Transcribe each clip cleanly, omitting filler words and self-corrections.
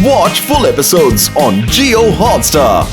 Watch full episodes on Jio Hotstar.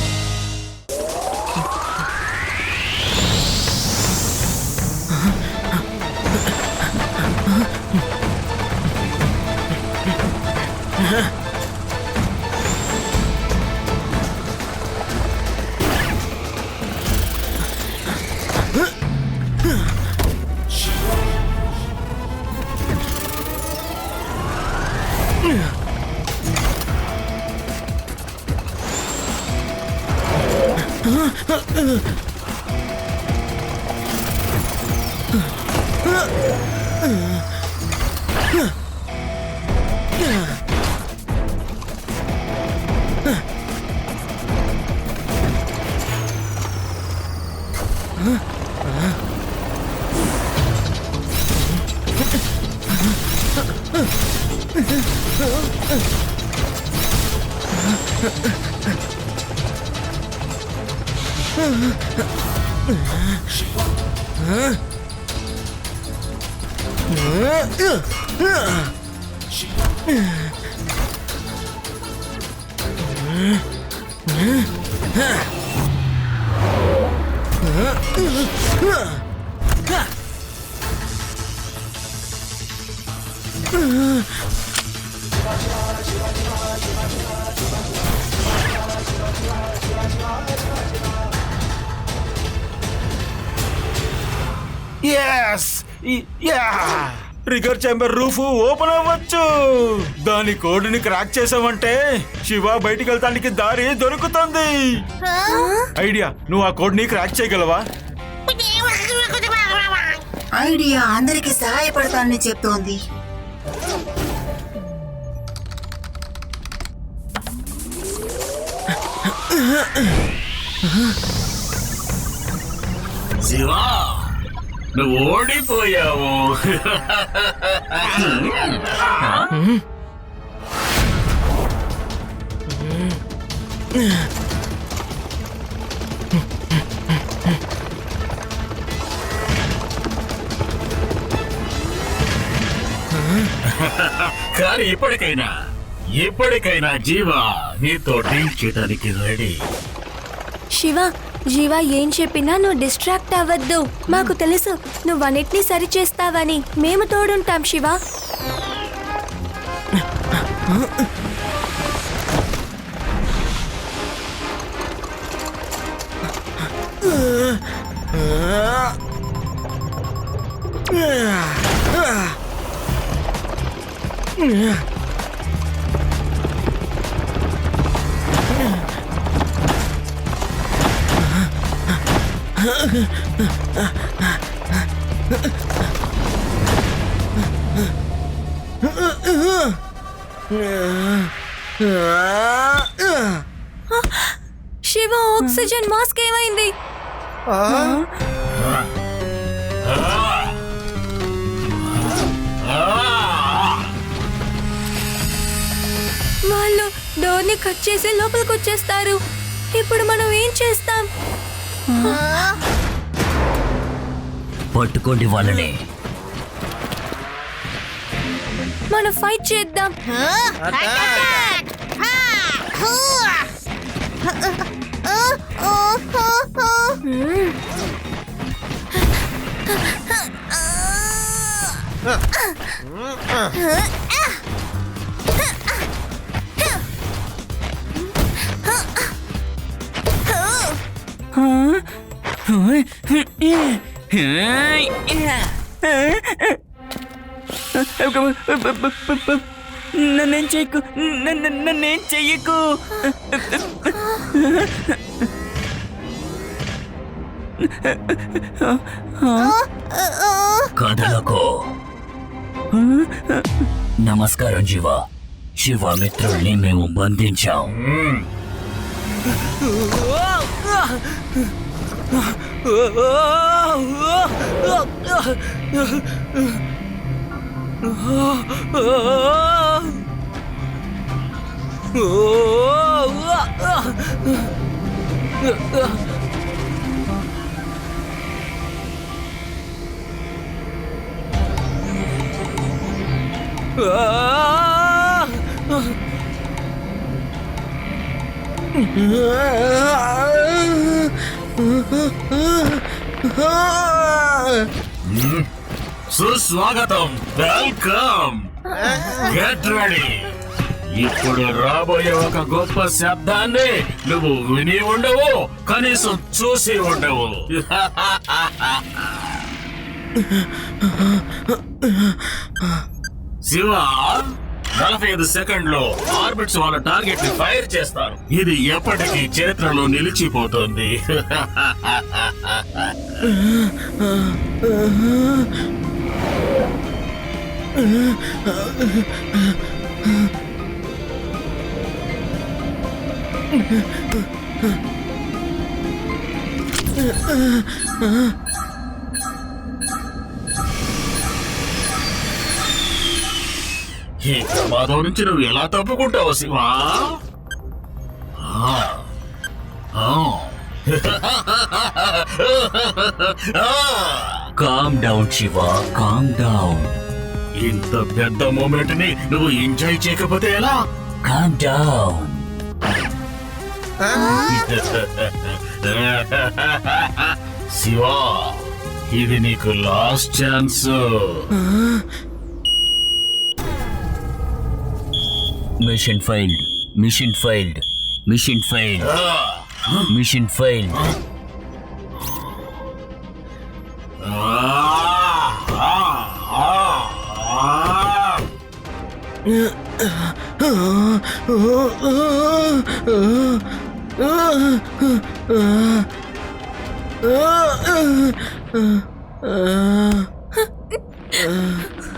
Trigger chamber roof open అవ్వచ్చు. దాని కోడ్ని crack చేసామంటే శివ బయటికి వెళ్తానికి దారి దొరుకుతుంది. ఐడియా, నువ్వు ఆ కోడ్ని క్రాక్ చేయగలవా? ఐడియా అందరికి సహాయపడతానని చెప్తోంది. శివా, నువ్వు ఓడిపోయావు. కానీ ఇప్పటికైనా జీవా నీతో డీల్ చేయడానికి రెడీ. శివ, జీవా ఏం చెప్పినా నువ్వు డిస్ట్రాక్ట్ అవ్వద్దు. మాకు తెలుసు నువ్వు అన్నిటినీ సరి చేస్తావని. మేము తోడుంటాం శివ. శివ, ఆక్సిజన్ మాస్క్ ఏమైంది? వాళ్ళు డోర్ని కట్ చేసి లోపలికి వచ్చేస్తారు. ఇప్పుడు మనం ఏం చేస్తాం? పట్టుకోండి వాళ్ళని. మనం ఫైట్ చేద్దాం. నన్నేం చెయ్యకు, నన్నేం చెయ్యకు. కదలకు. నమస్కారం జీవా. శివ మిత్రుల్ని మేము బంధించాం. సుస్వాగతం, వెల్కమ్, గెట్ రెడీ. ఇప్పుడు రాబోయే ఒక గొప్ప శబ్దాన్ని నువ్వు విని ఉండవు, కనీసం చూసి ఉండవు. శివ, 45 సెకండ్లో ఆర్బిట్స్ వాళ్ళ టార్గెట్ ని ఫైర్ చేస్తారు. ఇది ఎప్పటికీ చరిత్రలో నిలిచిపోతుంది. ఈ ప్రమాదం నుంచి నువ్వు ఎలా తప్పుకుంటావు శివా? Calm down Shiva, calm down. ఇంత పెద్ద మూమెంట్ ని నువ్వు ఎంజాయ్ చేయకపోతే ఎలా? Calm down. శివా, ఇది నీకు last chance. Mission failed, mission failed, mission failed, mission failed.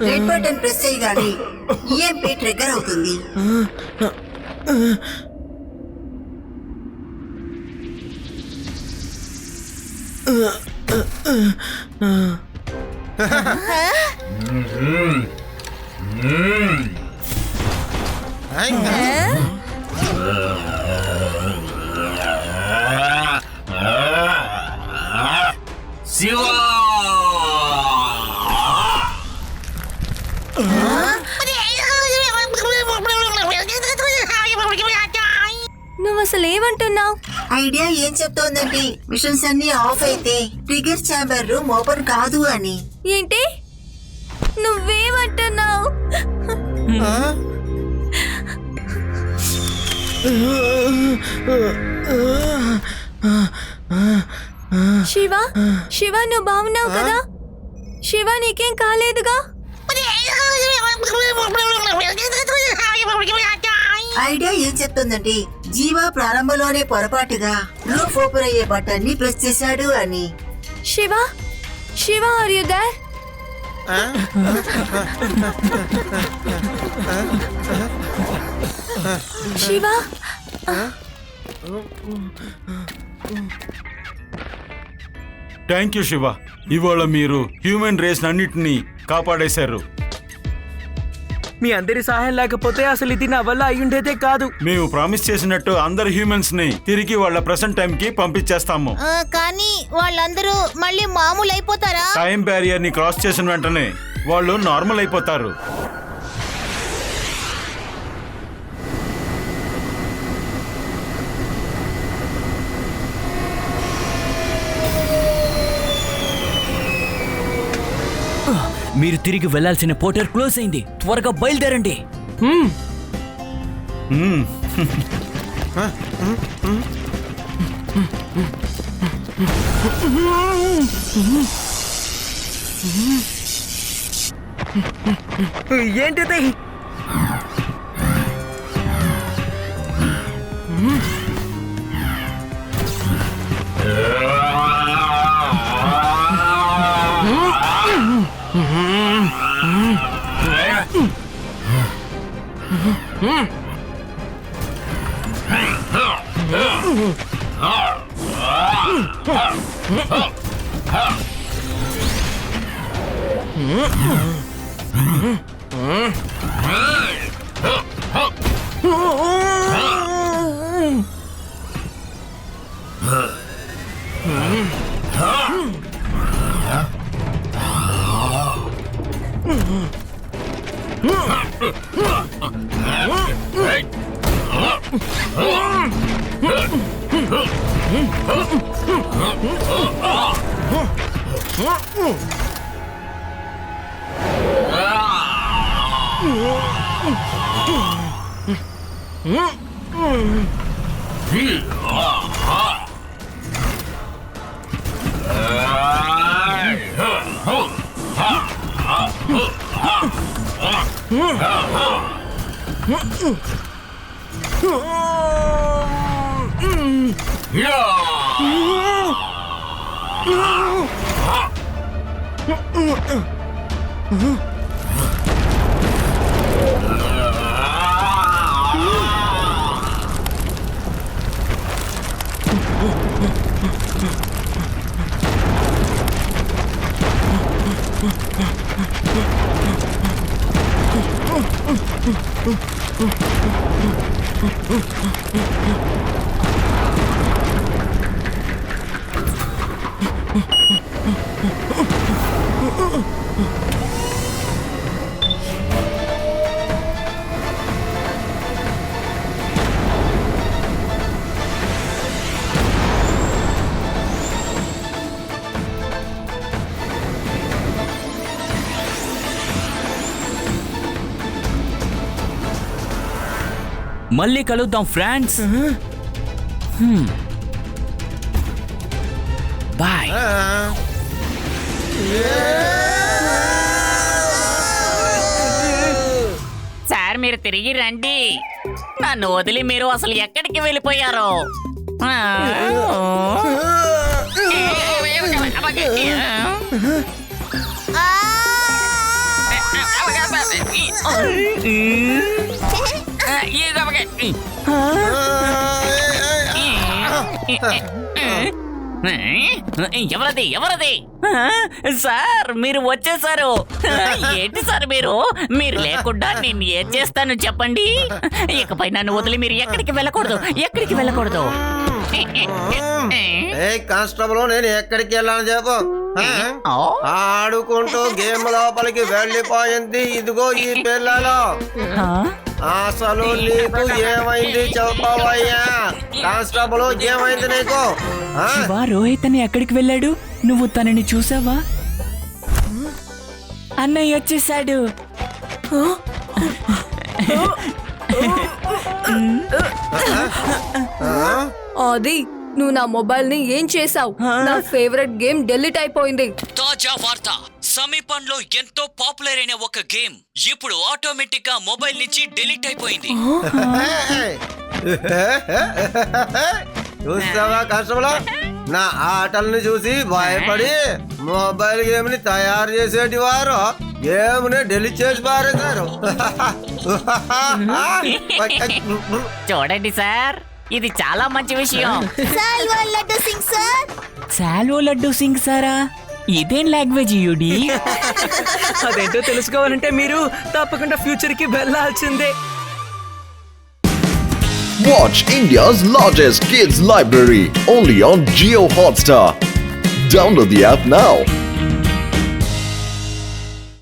Red button press చేయగానే ఈఎంపీ ట్రిగ్గర్ అవుతుంది. శివా, నువ్వు అసలు ఏమంటున్నావు? ఐడియా ఏం చెప్తోందంటే మిషన్స్ అన్ని ఆఫ్ అయితే ట్రిగర్ ఛాంబర్ రూమ్ ఓపెన్ కాదు అని. ఏంటి నువ్వేమంటున్నావు? శివ, శివ నువ్వు బాగున్నావు కదా? శివ నీకేం కాలేదుగా? ఐడియా ఏం చెప్తోందంటే జీవా ప్రారంభంలోనే పొరపాటుగా రూఫ్ ఓపెన్ అయ్యే బటన్ ని ప్రెస్ చేశాడు అని. Shiva, Shiva are you there? Shiva, thank you Shiva. ఇవాళ మీరు హ్యూమన్ రేస్ అన్నిటినీ కాపాడేశారు. మీ అందరి సహాయం లేకపోతే అసలు ఇది నా వల్ల అయ్యుండేదే కాదు. మేము ప్రామిస్ చేసినట్టు అందరు హ్యూమన్స్ ని తిరిగి వాళ్ళ ప్రెసెంట్ టైం కి పంపించేస్తాము. కానీ వాళ్ళందరూ మళ్ళీ మామూలు అయిపోతారా? టైం బ్యారియర్ ని క్రాస్ చేసిన వెంటనే వాళ్ళు నార్మల్ అయిపోతారు. మీరు తిరిగి వెళ్లాల్సిన పోర్టల్ క్లోజ్ అయింది. త్వరగా బయలుదేరండి. ఏంటిది? Hey! మళ్ళీ కలుద్దాం ఫ్రెండ్స్. బాయ్. సార్ మీరు తిరిగి రండి. నన్ను వదిలి మీరు అసలు ఎక్కడికి వెళ్ళిపోయారు? ఎవరది ఎవరది? సార్ మీరు వచ్చేసారు. ఏంటి సార్ మీరు లేకుండా నేను ఏం చేస్తాను చెప్పండి. ఇకపై నన్ను వదిలి మీరు ఎక్కడికి వెళ్ళకూడదు, ఎక్కడికి వెళ్ళకూడదు. కానిస్టేబుల్ నేను ఎక్కడికి వెళ్ళాను చెప్పు. ఆడుకుంటూ గేమ్ లోపలికి వెళ్ళిపోయింది ఇదిగో ఈ పిల్లలు. అసలు నీకు ఏమైంది చెప్పవయ్యా? కానిస్టేబుల్ ఏమైంది నీకు? రోహిత్ అని ఎక్కడికి వెళ్ళాడు? నువ్వు తనని చూసావా? అన్నయ్య వచ్చేసాడు. అది నువ్వు నా మొబైల్ ని ఏం చేసావు? నా ఫేవరెట్ గేమ్ డిలీట్ అయిపోయింది. తాజా వార్త, సమీపంలో ఎంతో పాపులర్ అయిన ఒక గేమ్ ఇప్పుడు ఆటోమేటిక్ గా మొబైల్ నుంచి డిలీట్ అయిపోయింది. చూస్తావా కానిస్టేబుల్, నా ఆటల్ని చూసి భయపడి మొబైల్ గేమ్ ని తయారు చేసేటి వారు గేమ్ ని డిలీట్ చేసి పారేశారు. చూడండి సార్, ఇది చాలా మంచి విషయం. సాల్వో లడ్డు సింగ్ సారా? ఇదేం లాంగ్వేజ్ యూడి? అదేంటో తెలుసుకోవాలంటే మీరు తప్పకుండా ఫ్యూచర్ కి వెళ్ళాల్సిందే. Watch India's largest kids library only on Jio Hotstar. Download the app now.